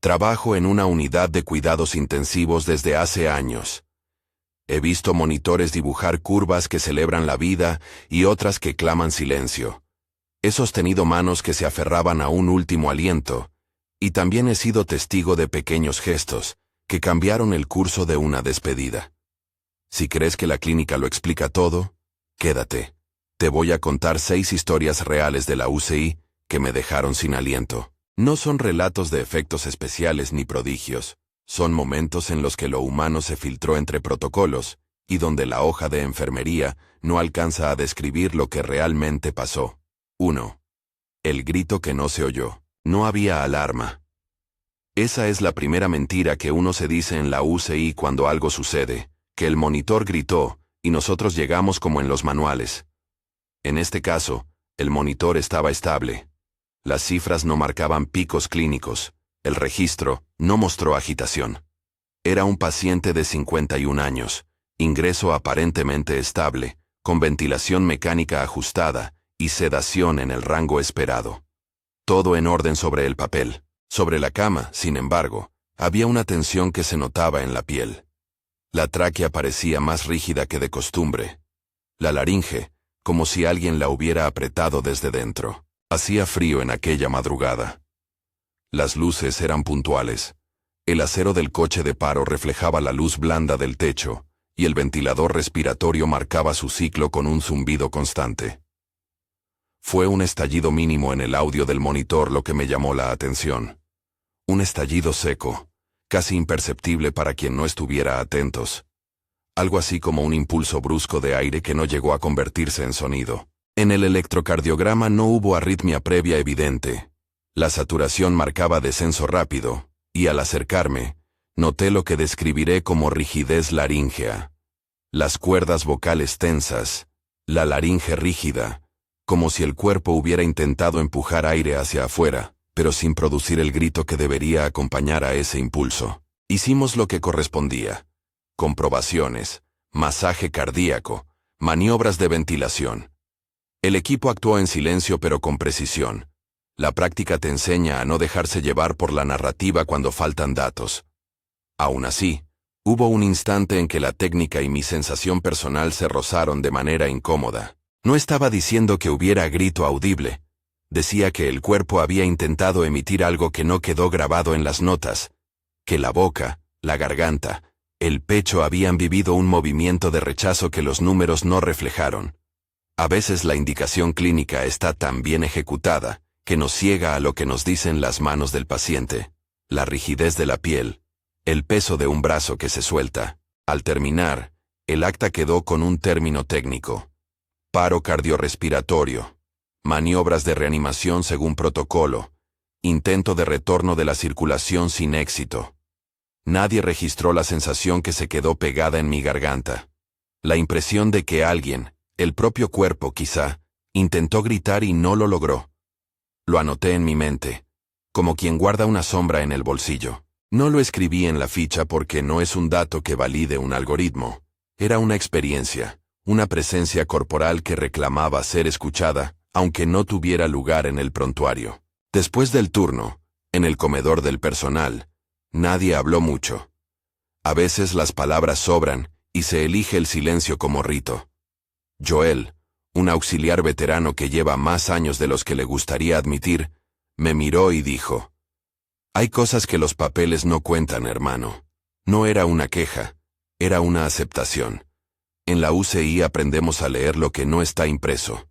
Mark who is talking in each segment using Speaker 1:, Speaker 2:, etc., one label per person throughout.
Speaker 1: Trabajo en una unidad de cuidados intensivos desde hace años. He visto monitores dibujar curvas que celebran la vida y otras que claman silencio. He sostenido manos que se aferraban a un último aliento, y también he sido testigo de pequeños gestos que cambiaron el curso de una despedida. Si crees que la clínica lo explica todo, quédate. Te voy a contar 6 historias reales de la UCI que me dejaron sin aliento. No son relatos de efectos especiales ni prodigios. Son momentos en los que lo humano se filtró entre protocolos, y donde la hoja de enfermería no alcanza a describir lo que realmente pasó. 1. El grito que no se oyó. No había alarma. Esa es la primera mentira que uno se dice en la UCI cuando algo sucede, que el monitor gritó, y nosotros llegamos como en los manuales. En este caso, el monitor estaba estable. Las cifras no marcaban picos clínicos. El registro no mostró agitación. Era un paciente de 51 años, ingreso aparentemente estable, con ventilación mecánica ajustada y sedación en el rango esperado. Todo en orden sobre el papel. Sobre la cama, sin embargo, había una tensión que se notaba en la piel. La tráquea parecía más rígida que de costumbre. La laringe, como si alguien la hubiera apretado desde dentro. Hacía frío en aquella madrugada. Las luces eran puntuales. El acero del coche de paro reflejaba la luz blanda del techo, y el ventilador respiratorio marcaba su ciclo con un zumbido constante. Fue un estallido mínimo en el audio del monitor lo que me llamó la atención. Un estallido seco, casi imperceptible para quien no estuviera atentos. Algo así como un impulso brusco de aire que no llegó a convertirse en sonido. En el electrocardiograma no hubo arritmia previa evidente. La saturación marcaba descenso rápido, y al acercarme, noté lo que describiré como rigidez laríngea. Las cuerdas vocales tensas, la laringe rígida, como si el cuerpo hubiera intentado empujar aire hacia afuera, pero sin producir el grito que debería acompañar a ese impulso. Hicimos lo que correspondía. Comprobaciones, masaje cardíaco, maniobras de ventilación. El equipo actuó en silencio pero con precisión. La práctica te enseña a no dejarse llevar por la narrativa cuando faltan datos. Aún así, hubo un instante en que la técnica y mi sensación personal se rozaron de manera incómoda. No estaba diciendo que hubiera grito audible. Decía que el cuerpo había intentado emitir algo que no quedó grabado en las notas, que la boca, la garganta, el pecho habían vivido un movimiento de rechazo que los números no reflejaron. A veces la indicación clínica está tan bien ejecutada que nos ciega a lo que nos dicen las manos del paciente, la rigidez de la piel, el peso de un brazo que se suelta. Al terminar, el acta quedó con un término técnico: paro cardiorrespiratorio, maniobras de reanimación según protocolo, intento de retorno de la circulación sin éxito. Nadie registró la sensación que se quedó pegada en mi garganta. La impresión de que alguien, el propio cuerpo quizá, intentó gritar y no lo logró. Lo anoté en mi mente, como quien guarda una sombra en el bolsillo. No lo escribí en la ficha porque no es un dato que valide un algoritmo. Era una experiencia, una presencia corporal que reclamaba ser escuchada, aunque no tuviera lugar en el prontuario. Después del turno, en el comedor del personal, nadie habló mucho. A veces las palabras sobran y se elige el silencio como rito. Joel, un auxiliar veterano que lleva más años de los que le gustaría admitir, me miró y dijo: «Hay cosas que los papeles no cuentan, hermano». No era una queja, era una aceptación. En la UCI aprendemos a leer lo que no está impreso.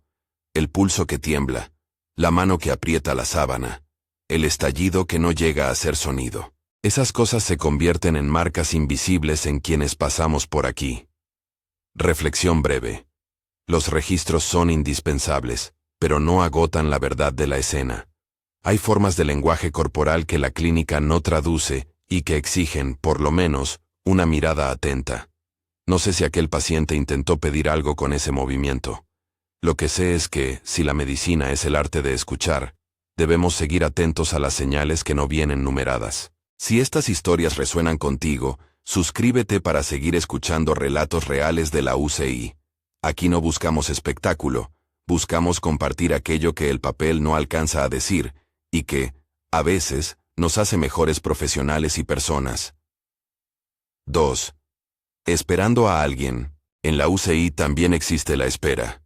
Speaker 1: El pulso que tiembla, la mano que aprieta la sábana, el estallido que no llega a hacer sonido. Esas cosas se convierten en marcas invisibles en quienes pasamos por aquí. Reflexión breve. Los registros son indispensables, pero no agotan la verdad de la escena. Hay formas de lenguaje corporal que la clínica no traduce y que exigen, por lo menos, una mirada atenta. No sé si aquel paciente intentó pedir algo con ese movimiento. Lo que sé es que, si la medicina es el arte de escuchar, debemos seguir atentos a las señales que no vienen numeradas. Si estas historias resuenan contigo, suscríbete para seguir escuchando relatos reales de la UCI. Aquí no buscamos espectáculo, buscamos compartir aquello que el papel no alcanza a decir, y que, a veces, nos hace mejores profesionales y personas. 2. Esperando a alguien. En la UCI también existe la espera.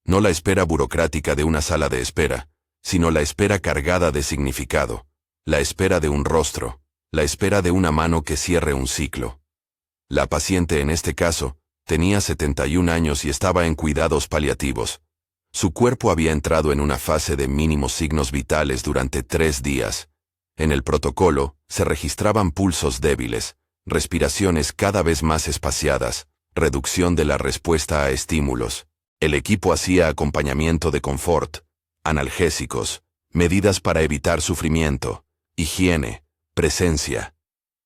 Speaker 1: No la espera burocrática de una sala de espera, sino la espera cargada de significado, la espera de un rostro, la espera de una mano que cierre un ciclo. La paciente en este caso, tenía 71 años y estaba en cuidados paliativos. Su cuerpo había entrado en una fase de mínimos signos vitales durante 3 días. En el protocolo, se registraban pulsos débiles, respiraciones cada vez más espaciadas, reducción de la respuesta a estímulos. El equipo hacía acompañamiento de confort, analgésicos, medidas para evitar sufrimiento, higiene, presencia.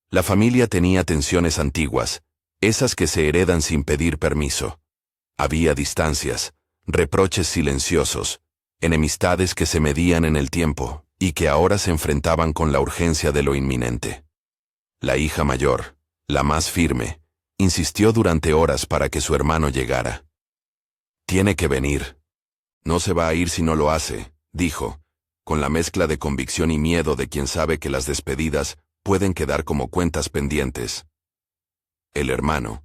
Speaker 1: La familia tenía tensiones antiguas, esas que se heredan sin pedir permiso. Había distancias, reproches silenciosos, enemistades que se medían en el tiempo y que ahora se enfrentaban con la urgencia de lo inminente. La hija mayor, la más firme, insistió durante horas para que su hermano llegara. «Tiene que venir. No se va a ir si no lo hace», dijo, con la mezcla de convicción y miedo de quien sabe que las despedidas pueden quedar como cuentas pendientes. El hermano,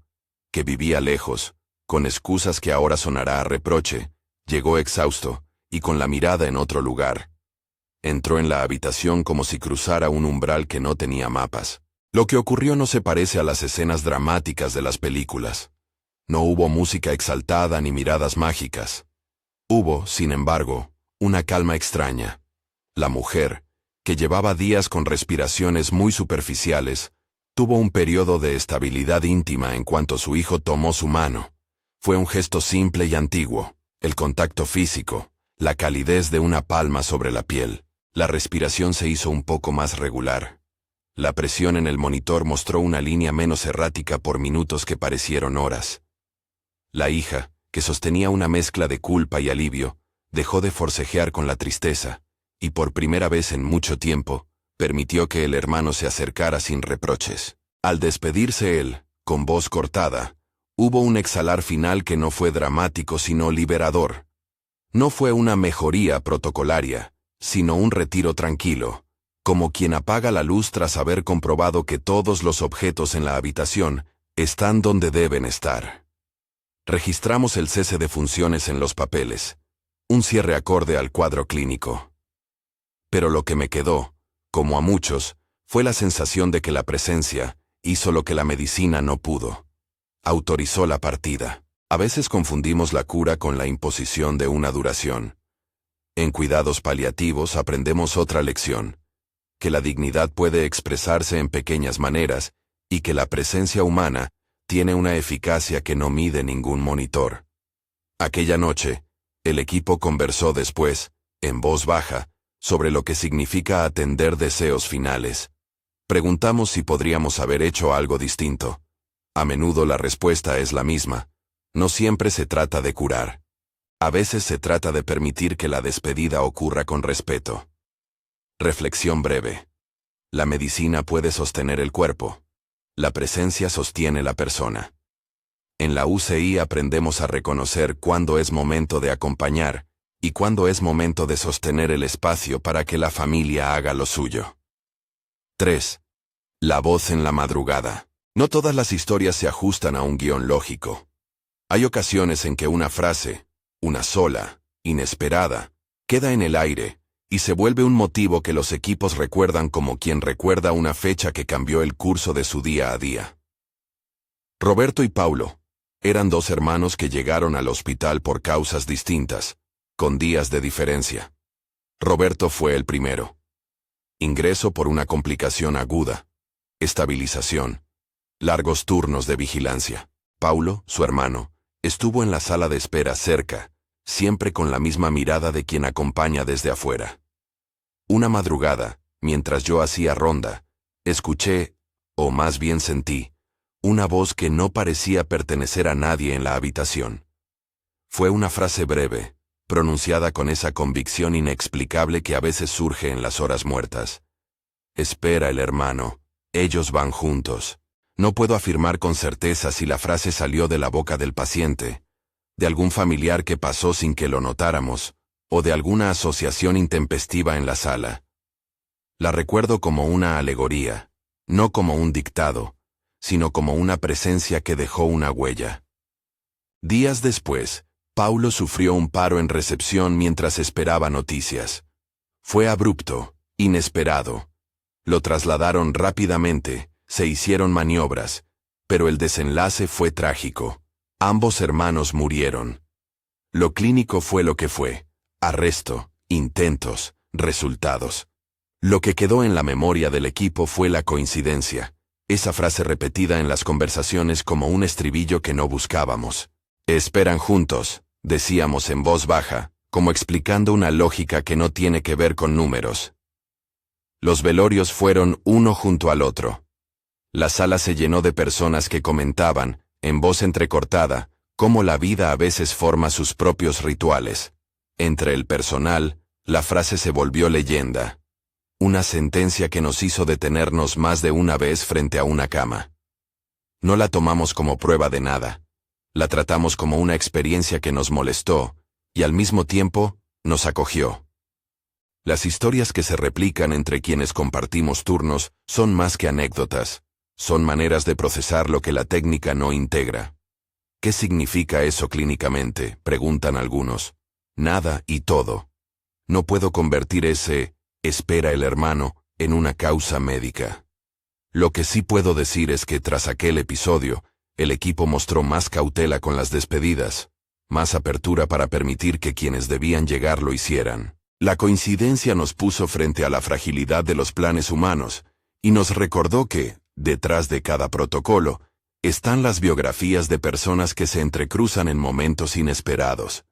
Speaker 1: que vivía lejos, con excusas que ahora sonará a reproche, llegó exhausto y con la mirada en otro lugar. Entró en la habitación como si cruzara un umbral que no tenía mapas. Lo que ocurrió no se parece a las escenas dramáticas de las películas. No hubo música exaltada ni miradas mágicas. Hubo, sin embargo, una calma extraña. La mujer, que llevaba días con respiraciones muy superficiales, tuvo un periodo de estabilidad íntima en cuanto su hijo tomó su mano. Fue un gesto simple y antiguo, el contacto físico, la calidez de una palma sobre la piel. La respiración se hizo un poco más regular. La presión en el monitor mostró una línea menos errática por minutos que parecieron horas. La hija, que sostenía una mezcla de culpa y alivio, dejó de forcejear con la tristeza, y por primera vez en mucho tiempo, permitió que el hermano se acercara sin reproches. Al despedirse él, con voz cortada, hubo un exhalar final que no fue dramático sino liberador. No fue una mejoría protocolaria, sino un retiro tranquilo, como quien apaga la luz tras haber comprobado que todos los objetos en la habitación están donde deben estar. Registramos el cese de funciones en los papeles, un cierre acorde al cuadro clínico. Pero lo que me quedó, como a muchos, fue la sensación de que la presencia hizo lo que la medicina no pudo. Autorizó la partida. A veces confundimos la cura con la imposición de una duración. En cuidados paliativos aprendemos otra lección, que la dignidad puede expresarse en pequeñas maneras y que la presencia humana tiene una eficacia que no mide ningún monitor. Aquella noche, el equipo conversó después, en voz baja, sobre lo que significa atender deseos finales. Preguntamos si podríamos haber hecho algo distinto. A menudo la respuesta es la misma. No siempre se trata de curar. A veces se trata de permitir que la despedida ocurra con respeto. Reflexión breve. La medicina puede sostener el cuerpo. La presencia sostiene la persona. En la UCI aprendemos a reconocer cuándo es momento de acompañar y cuándo es momento de sostener el espacio para que la familia haga lo suyo. 3. La voz en la madrugada. No todas las historias se ajustan a un guión lógico. Hay ocasiones en que una frase, una sola, inesperada, queda en el aire y se vuelve un motivo que los equipos recuerdan como quien recuerda una fecha que cambió el curso de su día a día. Roberto y Paulo eran 2 hermanos que llegaron al hospital por causas distintas, con días de diferencia. Roberto fue el primero. Ingreso por una complicación aguda. Estabilización. Largos turnos de vigilancia. Paulo, su hermano, estuvo en la sala de espera cerca, siempre con la misma mirada de quien acompaña desde afuera. Una madrugada, mientras yo hacía ronda, escuché, o más bien sentí, una voz que no parecía pertenecer a nadie en la habitación. Fue una frase breve, pronunciada con esa convicción inexplicable que a veces surge en las horas muertas. Espera el hermano, ellos van juntos. No puedo afirmar con certeza si la frase salió de la boca del paciente, de algún familiar que pasó sin que lo notáramos, o de alguna asociación intempestiva en la sala. La recuerdo como una alegoría, no como un dictado, sino como una presencia que dejó una huella. Días después, Paulo sufrió un paro en recepción mientras esperaba noticias. Fue abrupto, inesperado. Lo trasladaron rápidamente, se hicieron maniobras, pero el desenlace fue trágico. Ambos hermanos murieron. Lo clínico fue lo que fue: arresto, intentos, resultados. Lo que quedó en la memoria del equipo fue la coincidencia, esa frase repetida en las conversaciones como un estribillo que no buscábamos. Esperan juntos, decíamos en voz baja, como explicando una lógica que no tiene que ver con números. Los velorios fueron uno junto al otro. La sala se llenó de personas que comentaban, en voz entrecortada, cómo la vida a veces forma sus propios rituales. Entre el personal, la frase se volvió leyenda. Una sentencia que nos hizo detenernos más de una vez frente a una cama. No la tomamos como prueba de nada. La tratamos como una experiencia que nos molestó, y al mismo tiempo, nos acogió. Las historias que se replican entre quienes compartimos turnos son más que anécdotas. Son maneras de procesar lo que la técnica no integra. ¿Qué significa eso clínicamente?, preguntan algunos. Nada y todo. No puedo convertir ese «espera el hermano» en una causa médica. Lo que sí puedo decir es que tras aquel episodio, el equipo mostró más cautela con las despedidas, más apertura para permitir que quienes debían llegar lo hicieran. La coincidencia nos puso frente a la fragilidad de los planes humanos, y nos recordó que, detrás de cada protocolo, están las biografías de personas que se entrecruzan en momentos inesperados.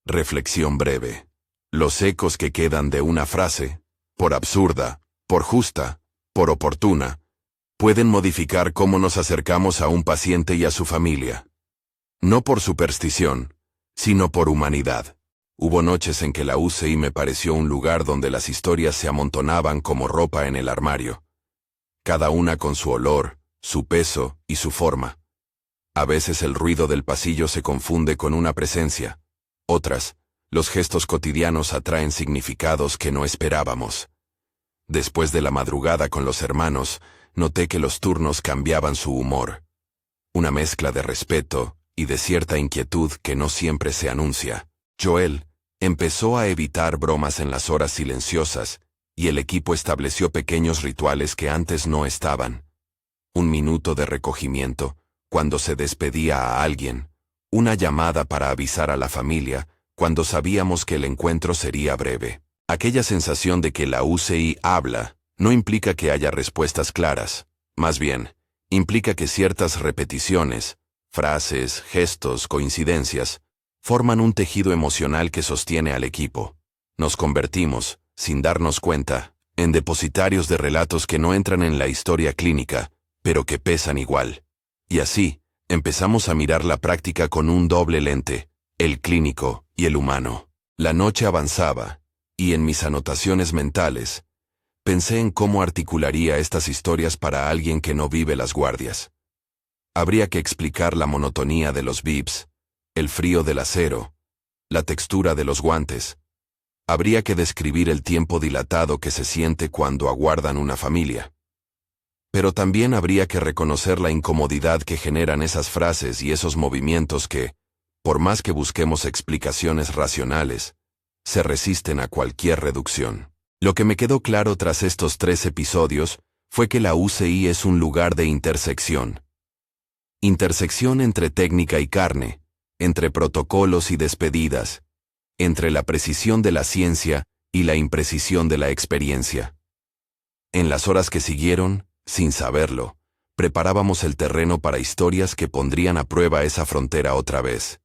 Speaker 1: Reflexión breve. Los ecos que quedan de una frase, por absurda, por justa, por oportuna, pueden modificar cómo nos acercamos a un paciente y a su familia. No por superstición, sino por humanidad. Hubo noches en que la UCI me pareció un lugar donde las historias se amontonaban como ropa en el armario. Cada una con su olor, su peso y su forma. A veces el ruido del pasillo se confunde con una presencia. Otras, los gestos cotidianos atraen significados que no esperábamos. Después de la madrugada con los hermanos, noté que los turnos cambiaban su humor. Una mezcla de respeto y de cierta inquietud que no siempre se anuncia. Joel empezó a evitar bromas en las horas silenciosas, y el equipo estableció pequeños rituales que antes no estaban. Un minuto de recogimiento, cuando se despedía a alguien. Una llamada para avisar a la familia, cuando sabíamos que el encuentro sería breve. Aquella sensación de que la UCI habla, no implica que haya respuestas claras. Más bien, implica que ciertas repeticiones, frases, gestos, coincidencias, forman un tejido emocional que sostiene al equipo. Nos convertimos, sin darnos cuenta, en depositarios de relatos que no entran en la historia clínica, pero que pesan igual. Y así, empezamos a mirar la práctica con un doble lente, el clínico y el humano. La noche avanzaba, y en mis anotaciones mentales, pensé en cómo articularía estas historias para alguien que no vive las guardias. Habría que explicar la monotonía de los bips, el frío del acero, la textura de los guantes. Habría que describir el tiempo dilatado que se siente cuando aguardan una familia. Pero también habría que reconocer la incomodidad que generan esas frases y esos movimientos que, por más que busquemos explicaciones racionales, se resisten a cualquier reducción. Lo que me quedó claro tras estos 3 episodios fue que la UCI es un lugar de intersección. Intersección entre técnica y carne, entre protocolos y despedidas, entre la precisión de la ciencia y la imprecisión de la experiencia. En las horas que siguieron, sin saberlo, preparábamos el terreno para historias que pondrían a prueba esa frontera otra vez.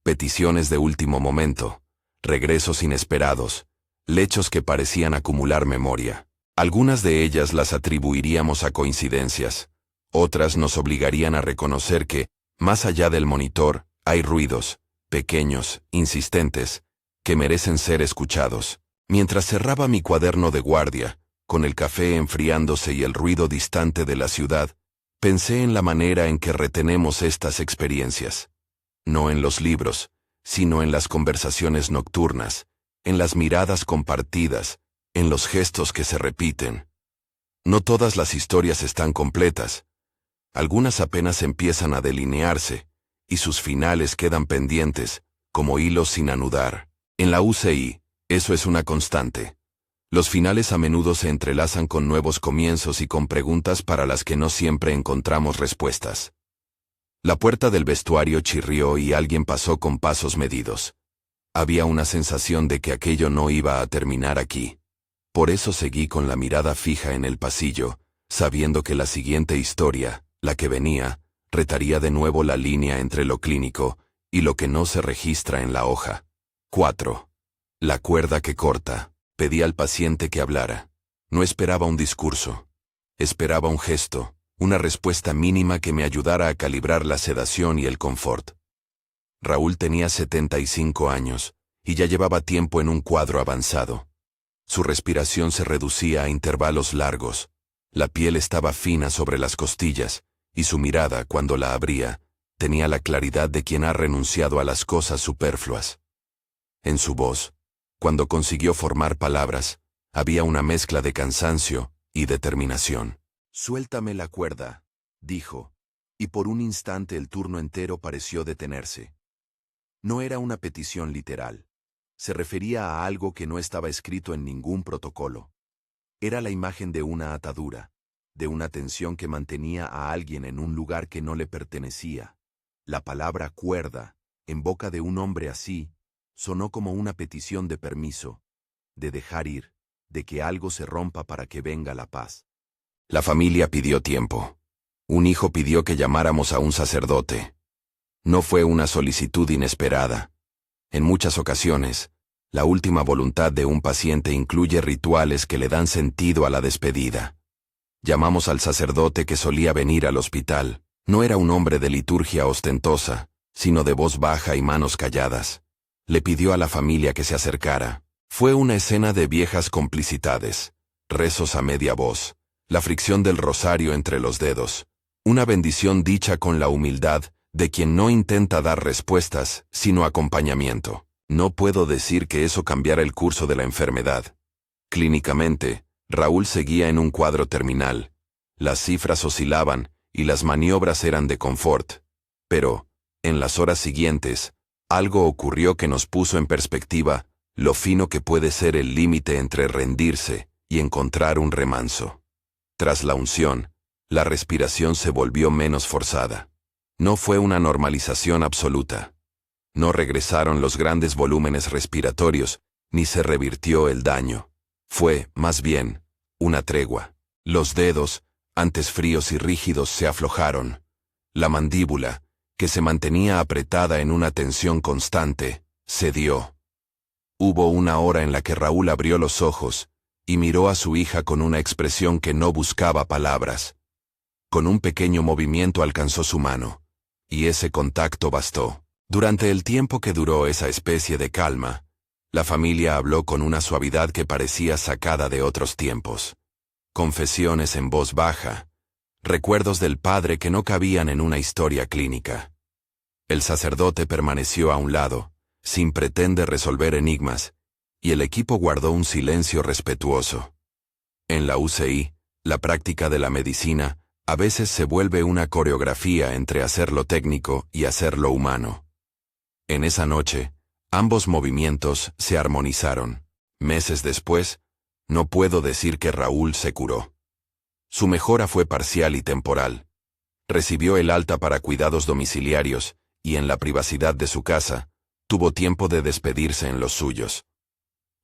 Speaker 1: Peticiones de último momento, regresos inesperados, lechos que parecían acumular memoria. Algunas de ellas las atribuiríamos a coincidencias, otras nos obligarían a reconocer que, más allá del monitor, hay ruidos, pequeños, insistentes, que merecen ser escuchados. Mientras cerraba mi cuaderno de guardia, con el café enfriándose y el ruido distante de la ciudad, pensé en la manera en que retenemos estas experiencias. No en los libros, sino en las conversaciones nocturnas, en las miradas compartidas, en los gestos que se repiten. No todas las historias están completas. Algunas apenas empiezan a delinearse, y sus finales quedan pendientes, como hilos sin anudar. En la UCI, eso es una constante. Los finales a menudo se entrelazan con nuevos comienzos y con preguntas para las que no siempre encontramos respuestas. La puerta del vestuario chirrió y alguien pasó con pasos medidos. Había una sensación de que aquello no iba a terminar aquí. Por eso seguí con la mirada fija en el pasillo, sabiendo que la siguiente historia, la que venía, retaría de nuevo la línea entre lo clínico y lo que no se registra en la hoja. 4. La cuerda que corta. Pedí al paciente que hablara. No esperaba un discurso. Esperaba un gesto, una respuesta mínima que me ayudara a calibrar la sedación y el confort. Raúl tenía 75 años, y ya llevaba tiempo en un cuadro avanzado. Su respiración se reducía a intervalos largos, la piel estaba fina sobre las costillas, y su mirada, cuando la abría, tenía la claridad de quien ha renunciado a las cosas superfluas. En su voz, cuando consiguió formar palabras, había una mezcla de cansancio y determinación. «Suéltame la cuerda», dijo, y por un instante el turno entero pareció detenerse. No era una petición literal. Se refería a algo que no estaba escrito en ningún protocolo. Era la imagen de una atadura, de una tensión que mantenía a alguien en un lugar que no le pertenecía. La palabra cuerda, en boca de un hombre así, sonó como una petición de permiso, de dejar ir, de que algo se rompa para que venga la paz. La familia pidió tiempo. Un hijo pidió que llamáramos a un sacerdote. No fue una solicitud inesperada. En muchas ocasiones, la última voluntad de un paciente incluye rituales que le dan sentido a la despedida. Llamamos al sacerdote que solía venir al hospital. No era un hombre de liturgia ostentosa, sino de voz baja y manos calladas. Le pidió a la familia que se acercara. Fue una escena de viejas complicidades, rezos a media voz, la fricción del rosario entre los dedos, una bendición dicha con la humildad de quien no intenta dar respuestas, sino acompañamiento. No puedo decir que eso cambiara el curso de la enfermedad. Clínicamente, Raúl seguía en un cuadro terminal. Las cifras oscilaban y las maniobras eran de confort. Pero, en las horas siguientes, algo ocurrió que nos puso en perspectiva lo fino que puede ser el límite entre rendirse y encontrar un remanso. Tras la unción, la respiración se volvió menos forzada. No fue una normalización absoluta. No regresaron los grandes volúmenes respiratorios, ni se revirtió el daño. Fue, más bien, una tregua. Los dedos, antes fríos y rígidos, se aflojaron. La mandíbula, que se mantenía apretada en una tensión constante, cedió. Hubo una hora en la que Raúl abrió los ojos y miró a su hija con una expresión que no buscaba palabras. Con un pequeño movimiento alcanzó su mano, y ese contacto bastó. Durante el tiempo que duró esa especie de calma, la familia habló con una suavidad que parecía sacada de otros tiempos. Confesiones en voz baja, recuerdos del padre que no cabían en una historia clínica. El sacerdote permaneció a un lado, sin pretender resolver enigmas, y el equipo guardó un silencio respetuoso. En la UCI, la práctica de la medicina a veces se vuelve una coreografía entre hacer lo técnico y hacer lo humano. En esa noche, ambos movimientos se armonizaron. Meses después, no puedo decir que Raúl se curó. Su mejora fue parcial y temporal. Recibió el alta para cuidados domiciliarios y en la privacidad de su casa, tuvo tiempo de despedirse en los suyos.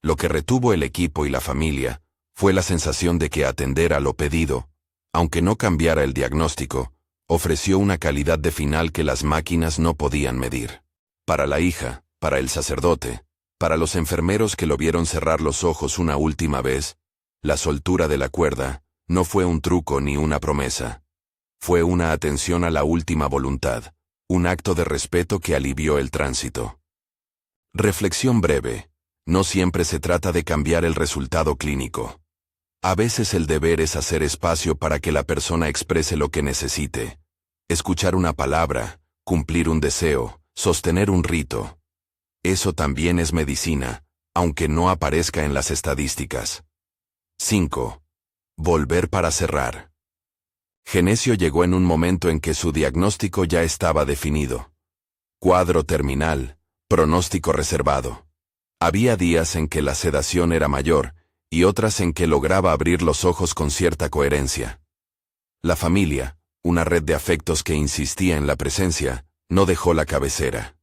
Speaker 1: Lo que retuvo el equipo y la familia fue la sensación de que atender a lo pedido, aunque no cambiara el diagnóstico, ofreció una calidad de final que las máquinas no podían medir. Para la hija, para el sacerdote, para los enfermeros que lo vieron cerrar los ojos una última vez, la soltura de la cuerda no fue un truco ni una promesa. Fue una atención a la última voluntad, un acto de respeto que alivió el tránsito. Reflexión breve. No siempre se trata de cambiar el resultado clínico. A veces el deber es hacer espacio para que la persona exprese lo que necesite. Escuchar una palabra, cumplir un deseo, sostener un rito. Eso también es medicina, aunque no aparezca en las estadísticas. 5. Volver para cerrar. Genesio llegó en un momento en que su diagnóstico ya estaba definido. Cuadro terminal, pronóstico reservado. Había días en que la sedación era mayor, y otras en que lograba abrir los ojos con cierta coherencia. La familia, una red de afectos que insistía en la presencia, no dejó la cabecera.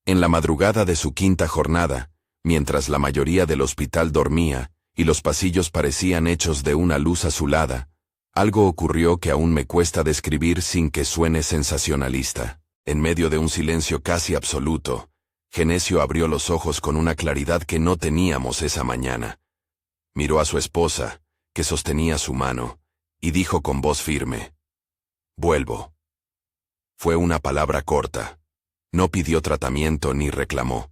Speaker 1: En la madrugada de su quinta jornada, mientras la mayoría del hospital dormía, y los pasillos parecían hechos de una luz azulada, algo ocurrió que aún me cuesta describir sin que suene sensacionalista. En medio de un silencio casi absoluto, Genesio abrió los ojos con una claridad que no teníamos esa mañana. Miró a su esposa, que sostenía su mano, y dijo con voz firme: «Vuelvo». Fue una palabra corta. No pidió tratamiento ni reclamó.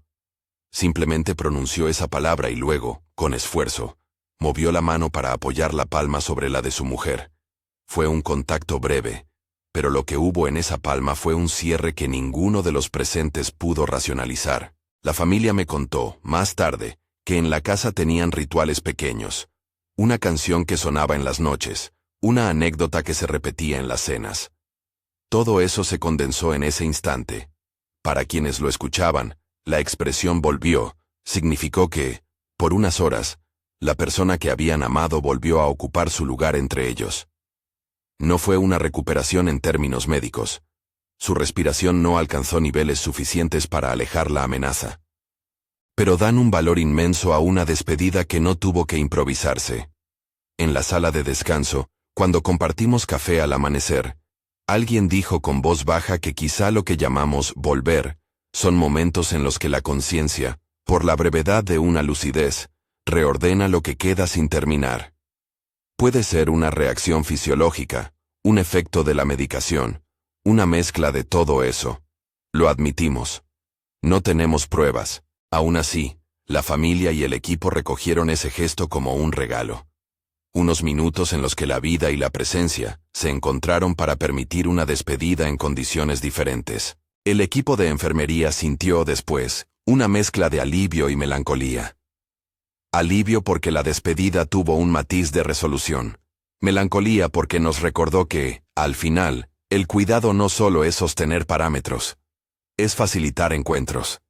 Speaker 1: Simplemente pronunció esa palabra y luego, con esfuerzo, movió la mano para apoyar la palma sobre la de su mujer. Fue un contacto breve, pero lo que hubo en esa palma fue un cierre que ninguno de los presentes pudo racionalizar. La familia me contó, más tarde, que en la casa tenían rituales pequeños. Una canción que sonaba en las noches, una anécdota que se repetía en las cenas. Todo eso se condensó en ese instante. Para quienes lo escuchaban, la expresión volvió, significó que, por unas horas, la persona que habían amado volvió a ocupar su lugar entre ellos. No fue una recuperación en términos médicos. Su respiración no alcanzó niveles suficientes para alejar la amenaza. Pero dan un valor inmenso a una despedida que no tuvo que improvisarse. En la sala de descanso, cuando compartimos café al amanecer, alguien dijo con voz baja que quizá lo que llamamos volver son momentos en los que la conciencia, por la brevedad de una lucidez, reordena lo que queda sin terminar. Puede ser una reacción fisiológica, un efecto de la medicación, una mezcla de todo eso. Lo admitimos. No tenemos pruebas. Aún así, la familia y el equipo recogieron ese gesto como un regalo. Unos minutos en los que la vida y la presencia se encontraron para permitir una despedida en condiciones diferentes. El equipo de enfermería sintió después una mezcla de alivio y melancolía. Alivio porque la despedida tuvo un matiz de resolución. Melancolía porque nos recordó que, al final, el cuidado no solo es sostener parámetros. Es facilitar encuentros.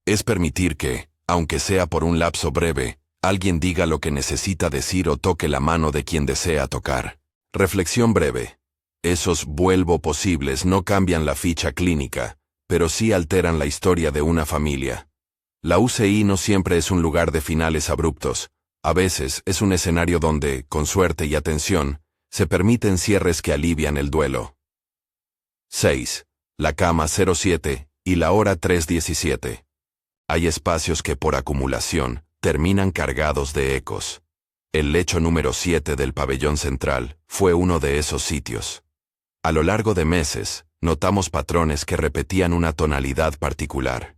Speaker 1: Es permitir que, aunque sea por un lapso breve, alguien diga lo que necesita decir o toque la mano de quien desea tocar. Reflexión breve. Esos vuelvo posibles no cambian la ficha clínica, pero sí alteran la historia de una familia. La UCI no siempre es un lugar de finales abruptos. A veces es un escenario donde, con suerte y atención, se permiten cierres que alivian el duelo. 6. La cama 07 y la hora 3:17. Hay espacios que por acumulación terminan cargados de ecos. El lecho número 7 del pabellón central fue uno de esos sitios. A lo largo de meses, notamos patrones que repetían una tonalidad particular.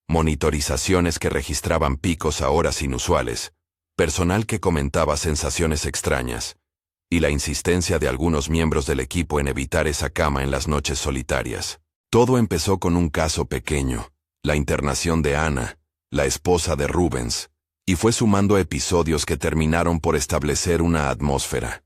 Speaker 1: Monitorizaciones que registraban picos a horas inusuales, personal que comentaba sensaciones extrañas, y la insistencia de algunos miembros del equipo en evitar esa cama en las noches solitarias. Todo empezó con un caso pequeño, la internación de Ana, la esposa de Rubens, y fue sumando episodios que terminaron por establecer una atmósfera.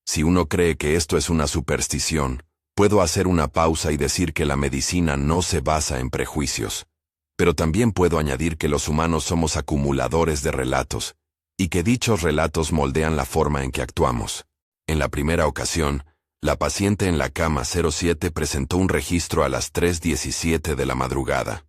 Speaker 1: Si uno cree que esto es una superstición, puedo hacer una pausa y decir que la medicina no se basa en prejuicios. Pero también puedo añadir que los humanos somos acumuladores de relatos, y que dichos relatos moldean la forma en que actuamos. En la primera ocasión, la paciente en la cama 07 presentó un registro a las 3:17 de la madrugada.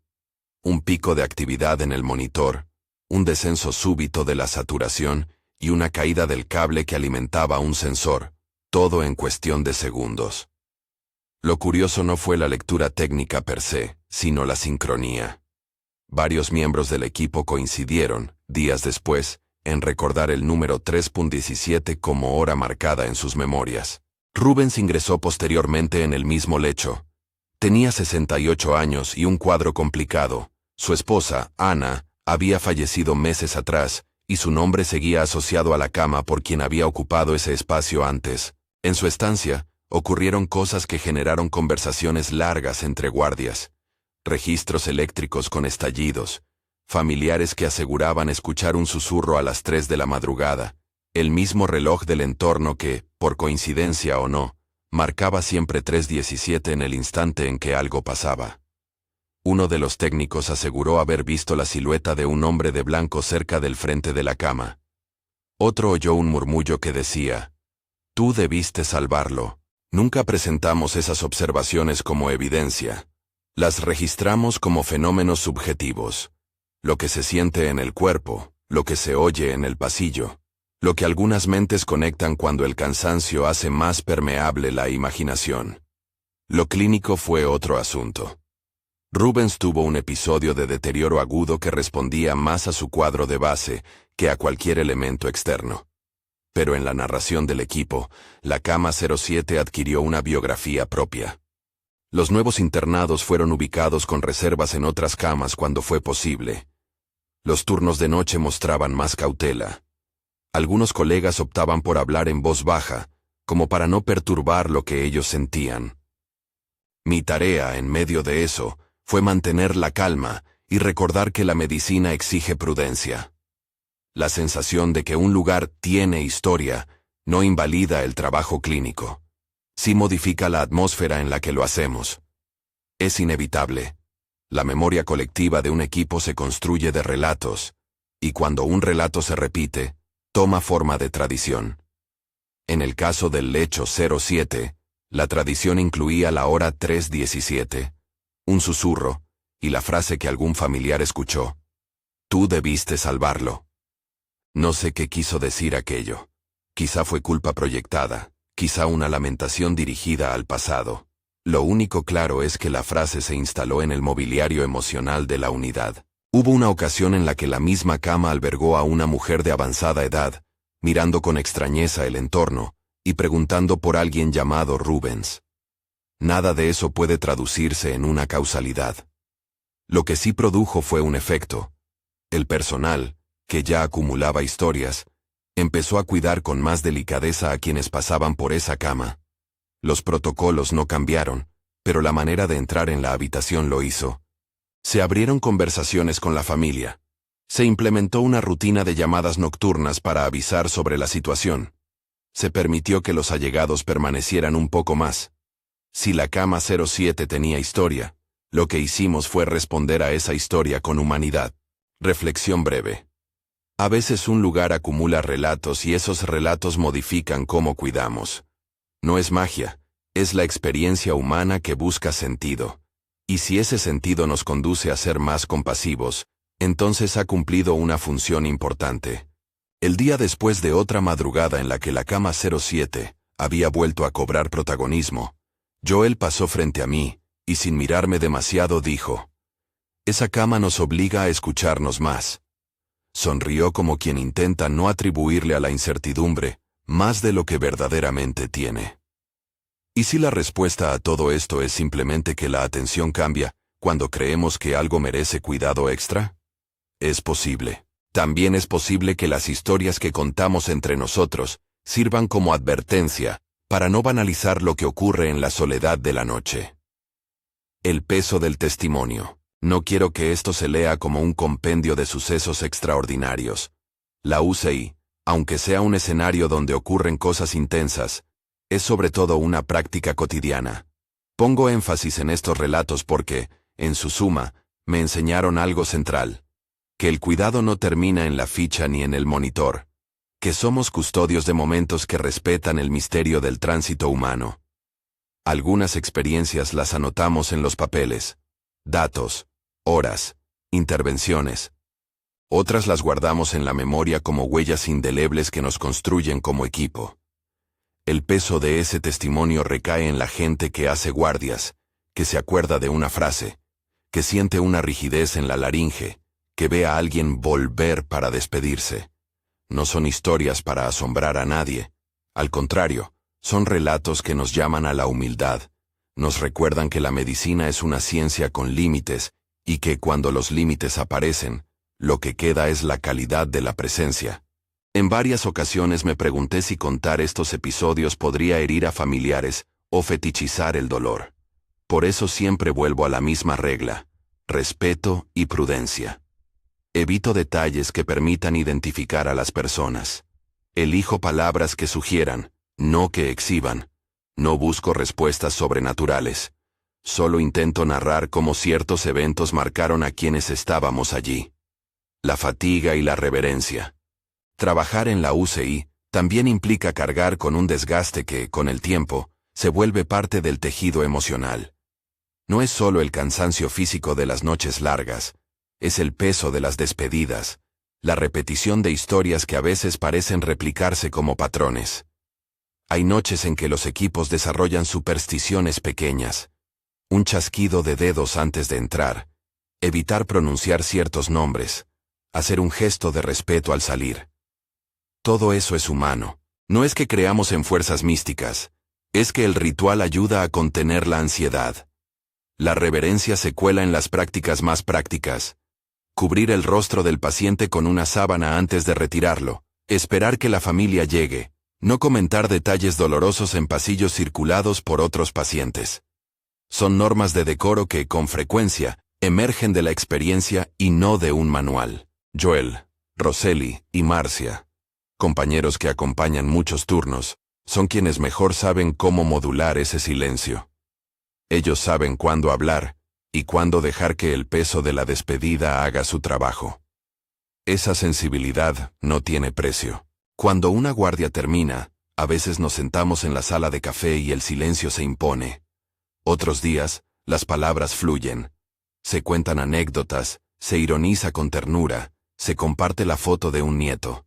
Speaker 1: Un pico de actividad en el monitor, un descenso súbito de la saturación y una caída del cable que alimentaba un sensor, todo en cuestión de segundos. Lo curioso no fue la lectura técnica per se, sino la sincronía. Varios miembros del equipo coincidieron, días después, en recordar el número 3:17 como hora marcada en sus memorias. Rubens ingresó posteriormente en el mismo lecho. Tenía 68 años y un cuadro complicado. Su esposa, Ana, había fallecido meses atrás, y su nombre seguía asociado a la cama por quien había ocupado ese espacio antes. En su estancia, ocurrieron cosas que generaron conversaciones largas entre guardias. Registros eléctricos con estallidos, familiares que aseguraban escuchar un susurro a las 3 de la madrugada, El mismo reloj del entorno que, por coincidencia o no, marcaba siempre 3:17 en el instante en que algo pasaba. Uno de los técnicos aseguró haber visto la silueta de un hombre de blanco cerca del frente de la cama. Otro oyó un murmullo que decía: «Tú debiste salvarlo». Nunca presentamos esas observaciones como evidencia. Las registramos como fenómenos subjetivos. Lo que se siente en el cuerpo, lo que se oye en el pasillo, lo que algunas mentes conectan cuando el cansancio hace más permeable la imaginación. Lo clínico fue otro asunto. Rubens tuvo un episodio de deterioro agudo que respondía más a su cuadro de base que a cualquier elemento externo. Pero en la narración del equipo, la cama 07 adquirió una biografía propia. Los nuevos internados fueron ubicados con reservas en otras camas cuando fue posible. Los turnos de noche mostraban más cautela. Algunos colegas optaban por hablar en voz baja, como para no perturbar lo que ellos sentían. Mi tarea, en medio de eso, fue mantener la calma y recordar que la medicina exige prudencia. La sensación de que un lugar tiene historia no invalida el trabajo clínico. Sí modifica la atmósfera en la que lo hacemos. Es inevitable. La memoria colectiva de un equipo se construye de relatos, y cuando un relato se repite, toma forma de tradición. En el caso del lecho 07, la tradición incluía la hora 3:17, un susurro, y la frase que algún familiar escuchó: «Tú debiste salvarlo». No sé qué quiso decir aquello. Quizá fue culpa proyectada, quizá una lamentación dirigida al pasado. Lo único claro es que la frase se instaló en el mobiliario emocional de la unidad. Hubo una ocasión en la que la misma cama albergó a una mujer de avanzada edad, mirando con extrañeza el entorno, y preguntando por alguien llamado Rubens. Nada de eso puede traducirse en una causalidad. Lo que sí produjo fue un efecto. El personal, que ya acumulaba historias, empezó a cuidar con más delicadeza a quienes pasaban por esa cama. Los protocolos no cambiaron, pero la manera de entrar en la habitación lo hizo. Se abrieron conversaciones con la familia. Se implementó una rutina de llamadas nocturnas para avisar sobre la situación. Se permitió que los allegados permanecieran un poco más. Si la cama 07 tenía historia, lo que hicimos fue responder a esa historia con humanidad. Reflexión breve. A veces un lugar acumula relatos y esos relatos modifican cómo cuidamos. No es magia, es la experiencia humana que busca sentido. Y si ese sentido nos conduce a ser más compasivos, entonces ha cumplido una función importante. El día después de otra madrugada en la que la cama 07 había vuelto a cobrar protagonismo, Joel pasó frente a mí, y sin mirarme demasiado dijo: «Esa cama nos obliga a escucharnos más». Sonrió como quien intenta no atribuirle a la incertidumbre más de lo que verdaderamente tiene. ¿Y si la respuesta a todo esto es simplemente que la atención cambia cuando creemos que algo merece cuidado extra? Es posible. También es posible que las historias que contamos entre nosotros sirvan como advertencia para no banalizar lo que ocurre en la soledad de la noche. El peso del testimonio. No quiero que esto se lea como un compendio de sucesos extraordinarios. La UCI, aunque sea un escenario donde ocurren cosas intensas, es sobre todo una práctica cotidiana. Pongo énfasis en estos relatos porque, en su suma, me enseñaron algo central: que el cuidado no termina en la ficha ni en el monitor, que somos custodios de momentos que respetan el misterio del tránsito humano. Algunas experiencias las anotamos en los papeles, datos, horas, intervenciones. Otras las guardamos en la memoria como huellas indelebles que nos construyen como equipo. El peso de ese testimonio recae en la gente que hace guardias, que se acuerda de una frase, que siente una rigidez en la laringe, que ve a alguien volver para despedirse. No son historias para asombrar a nadie. Al contrario, son relatos que nos llaman a la humildad. Nos recuerdan que la medicina es una ciencia con límites, y que cuando los límites aparecen, lo que queda es la calidad de la presencia. En varias ocasiones me pregunté si contar estos episodios podría herir a familiares o fetichizar el dolor. Por eso siempre vuelvo a la misma regla: respeto y prudencia. Evito detalles que permitan identificar a las personas. Elijo palabras que sugieran, no que exhiban. No busco respuestas sobrenaturales. Solo intento narrar cómo ciertos eventos marcaron a quienes estábamos allí. La fatiga y la reverencia. Trabajar en la UCI también implica cargar con un desgaste que, con el tiempo, se vuelve parte del tejido emocional. No es solo el cansancio físico de las noches largas, es el peso de las despedidas, la repetición de historias que a veces parecen replicarse como patrones. Hay noches en que los equipos desarrollan supersticiones pequeñas. Un chasquido de dedos antes de entrar, evitar pronunciar ciertos nombres, hacer un gesto de respeto al salir. Todo eso es humano. No es que creamos en fuerzas místicas, es que el ritual ayuda a contener la ansiedad. La reverencia se cuela en las prácticas más prácticas. Cubrir el rostro del paciente con una sábana antes de retirarlo, esperar que la familia llegue, no comentar detalles dolorosos en pasillos circulados por otros pacientes. Son normas de decoro que, con frecuencia, emergen de la experiencia y no de un manual. Joel, Roseli y Marcia, compañeros que acompañan muchos turnos, son quienes mejor saben cómo modular ese silencio. Ellos saben cuándo hablar y cuándo dejar que el peso de la despedida haga su trabajo. Esa sensibilidad no tiene precio. Cuando una guardia termina, a veces nos sentamos en la sala de café y el silencio se impone. Otros días, las palabras fluyen. Se cuentan anécdotas, se ironiza con ternura, se comparte la foto de un nieto.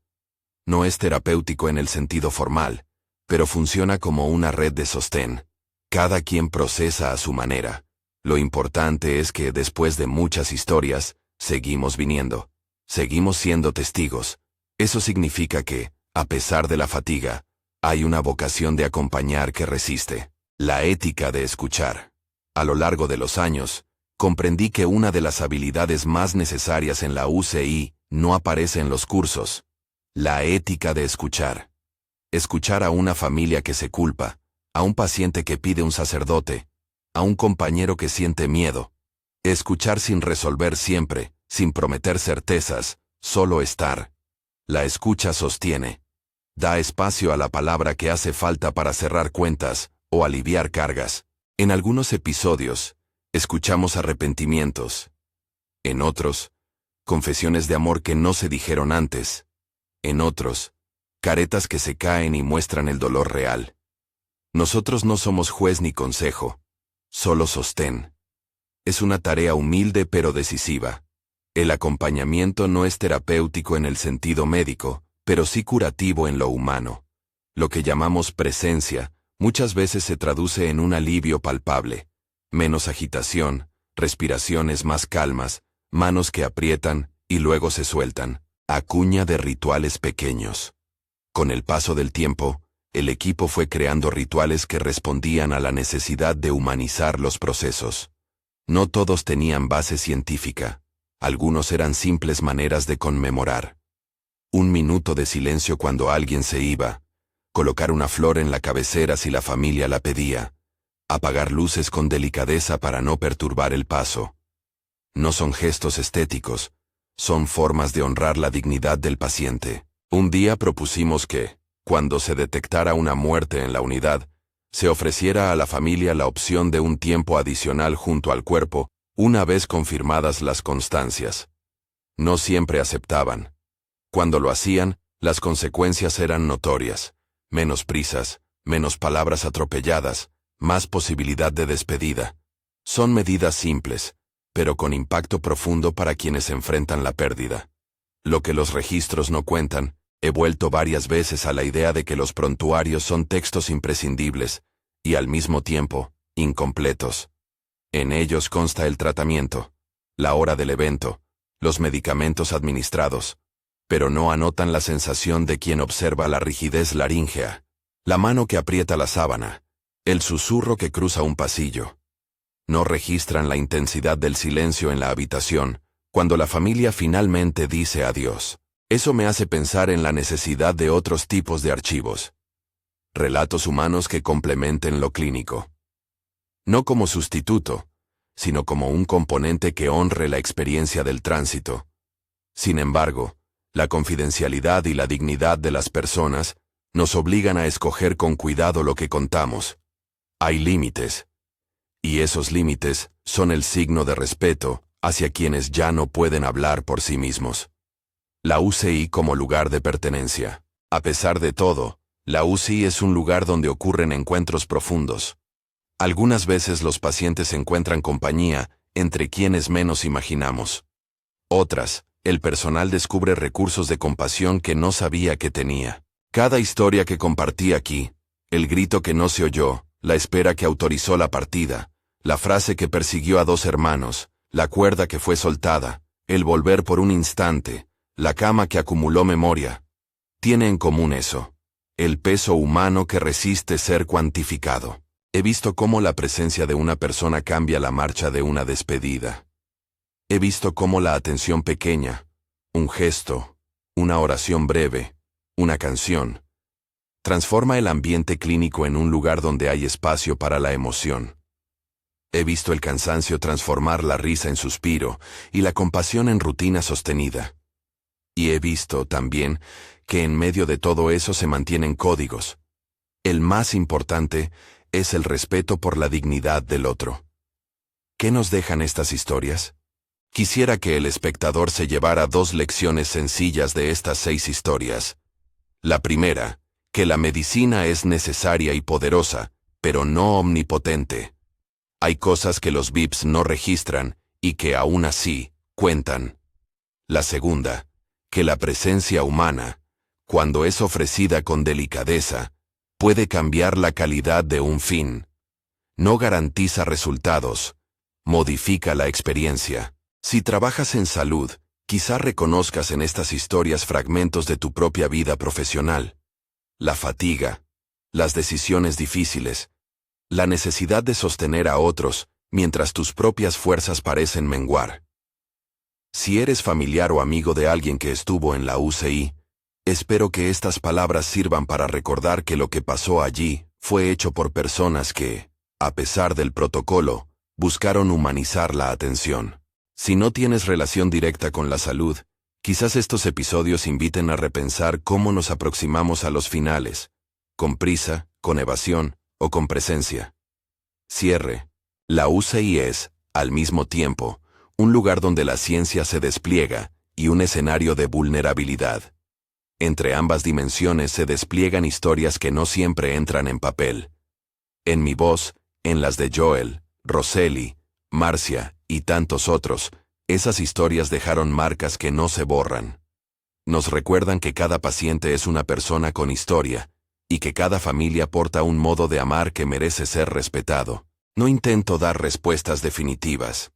Speaker 1: No es terapéutico en el sentido formal, pero funciona como una red de sostén. Cada quien procesa a su manera. Lo importante es que después de muchas historias, seguimos viniendo. Seguimos siendo testigos. Eso significa que, a pesar de la fatiga, hay una vocación de acompañar que resiste. La ética de escuchar. A lo largo de los años, comprendí que una de las habilidades más necesarias en la UCI no aparece en los cursos. La ética de escuchar. Escuchar a una familia que se culpa, a un paciente que pide un sacerdote, a un compañero que siente miedo. Escuchar sin resolver siempre, sin prometer certezas, solo estar. La escucha sostiene. Da espacio a la palabra que hace falta para cerrar cuentas o aliviar cargas. En algunos episodios, escuchamos arrepentimientos. En otros, confesiones de amor que no se dijeron antes. En otros, caretas que se caen y muestran el dolor real. Nosotros no somos juez ni consejo, solo sostén. Es una tarea humilde pero decisiva. El acompañamiento no es terapéutico en el sentido médico, pero sí curativo en lo humano. Lo que llamamos presencia, muchas veces se traduce en un alivio palpable. Menos agitación, respiraciones más calmas, manos que aprietan y luego se sueltan. Acuña de rituales pequeños. Con el paso del tiempo, el equipo fue creando rituales que respondían a la necesidad de humanizar los procesos. No todos tenían base científica. Algunos eran simples maneras de conmemorar. Un minuto de silencio cuando alguien se iba. Colocar una flor en la cabecera si la familia la pedía. Apagar luces con delicadeza para no perturbar el paso. No son gestos estéticos. Son formas de honrar la dignidad del paciente. Un día propusimos que, cuando se detectara una muerte en la unidad, se ofreciera a la familia la opción de un tiempo adicional junto al cuerpo, una vez confirmadas las constancias. No siempre aceptaban. Cuando lo hacían, las consecuencias eran notorias. Menos prisas, menos palabras atropelladas, más posibilidad de despedida. Son medidas simples, pero con impacto profundo para quienes enfrentan la pérdida. Lo que los registros no cuentan, he vuelto varias veces a la idea de que los prontuarios son textos imprescindibles, y al mismo tiempo, incompletos. En ellos consta el tratamiento, la hora del evento, los medicamentos administrados, pero no anotan la sensación de quien observa la rigidez laríngea, la mano que aprieta la sábana, el susurro que cruza un pasillo. No registran la intensidad del silencio en la habitación, cuando la familia finalmente dice adiós. Eso me hace pensar en la necesidad de otros tipos de archivos. Relatos humanos que complementen lo clínico. No como sustituto, sino como un componente que honre la experiencia del tránsito. Sin embargo, La confidencialidad y la dignidad de las personas nos obligan a escoger con cuidado lo que contamos. Hay límites. Y esos límites son el signo de respeto hacia quienes ya no pueden hablar por sí mismos. La UCI como lugar de pertenencia. A pesar de todo, la UCI es un lugar donde ocurren encuentros profundos. Algunas veces los pacientes encuentran compañía entre quienes menos imaginamos. Otras, el personal descubre recursos de compasión que no sabía que tenía. Cada historia que compartí aquí, el grito que no se oyó, la espera que autorizó la partida, la frase que persiguió a dos hermanos, la cuerda que fue soltada, el volver por un instante, la cama que acumuló memoria, tiene en común eso, el peso humano que resiste ser cuantificado. He visto cómo la presencia de una persona cambia la marcha de una despedida. He visto cómo la atención pequeña, un gesto, una oración breve, una canción, transforma el ambiente clínico en un lugar donde hay espacio para la emoción. He visto el cansancio transformar la risa en suspiro y la compasión en rutina sostenida. Y he visto, también, que en medio de todo eso se mantienen códigos. El más importante es el respeto por la dignidad del otro. ¿Qué nos dejan estas historias? Quisiera que el espectador se llevara dos lecciones sencillas de estas 6 historias. La primera, que la medicina es necesaria y poderosa, pero no omnipotente. Hay cosas que los VIPs no registran y que aún así cuentan. La segunda, que la presencia humana, cuando es ofrecida con delicadeza, puede cambiar la calidad de un fin. No garantiza resultados, modifica la experiencia. Si trabajas en salud, quizá reconozcas en estas historias fragmentos de tu propia vida profesional. La fatiga, las decisiones difíciles, la necesidad de sostener a otros mientras tus propias fuerzas parecen menguar. Si eres familiar o amigo de alguien que estuvo en la UCI, espero que estas palabras sirvan para recordar que lo que pasó allí fue hecho por personas que, a pesar del protocolo, buscaron humanizar la atención. Si no tienes relación directa con la salud, quizás estos episodios inviten a repensar cómo nos aproximamos a los finales, con prisa, con evasión o con presencia. Cierre. La UCI es, al mismo tiempo, un lugar donde la ciencia se despliega y un escenario de vulnerabilidad. Entre ambas dimensiones se despliegan historias que no siempre entran en papel. En mi voz, en las de Joel, Roseli, Marcia y tantos otros, esas historias dejaron marcas que no se borran. Nos recuerdan que cada paciente es una persona con historia, y que cada familia porta un modo de amar que merece ser respetado. No intento dar respuestas definitivas.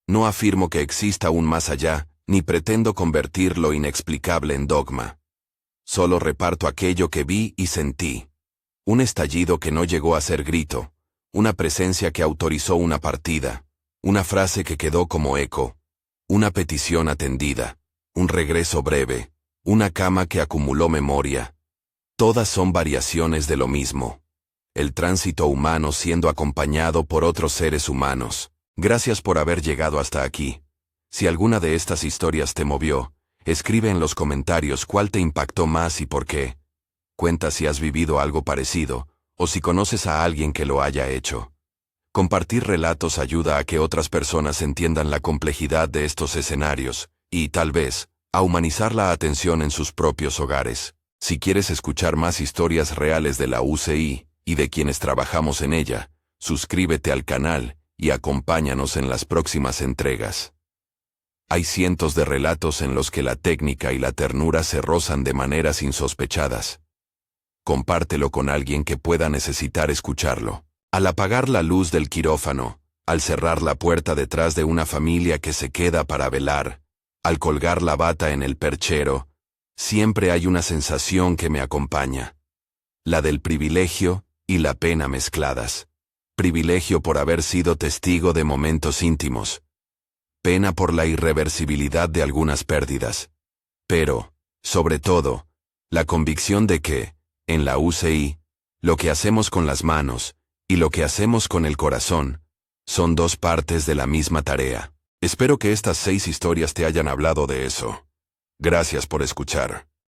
Speaker 1: No afirmo que exista un más allá, ni pretendo convertir lo inexplicable en dogma. Solo reparto aquello que vi y sentí. Un estallido que no llegó a ser grito, una presencia que autorizó una partida, una frase que quedó como eco, una petición atendida, un regreso breve, una cama que acumuló memoria. Todas son variaciones de lo mismo. El tránsito humano siendo acompañado por otros seres humanos. Gracias por haber llegado hasta aquí. Si alguna de estas historias te movió, escribe en los comentarios cuál te impactó más y por qué. Cuenta si has vivido algo parecido, o si conoces a alguien que lo haya hecho. Compartir relatos ayuda a que otras personas entiendan la complejidad de estos escenarios, y, tal vez, a humanizar la atención en sus propios hogares. Si quieres escuchar más historias reales de la UCI, y de quienes trabajamos en ella, suscríbete al canal, y acompáñanos en las próximas entregas. Hay cientos de relatos en los que la técnica y la ternura se rozan de maneras insospechadas. Compártelo con alguien que pueda necesitar escucharlo. Al apagar la luz del quirófano, al cerrar la puerta detrás de una familia que se queda para velar, al colgar la bata en el perchero, siempre hay una sensación que me acompaña. La del privilegio y la pena mezcladas. Privilegio por haber sido testigo de momentos íntimos. Pena por la irreversibilidad de algunas pérdidas. Pero, sobre todo, la convicción de que, en la UCI, lo que hacemos con las manos, y lo que hacemos con el corazón, son dos partes de la misma tarea. Espero que estas 6 historias te hayan hablado de eso. Gracias por escuchar.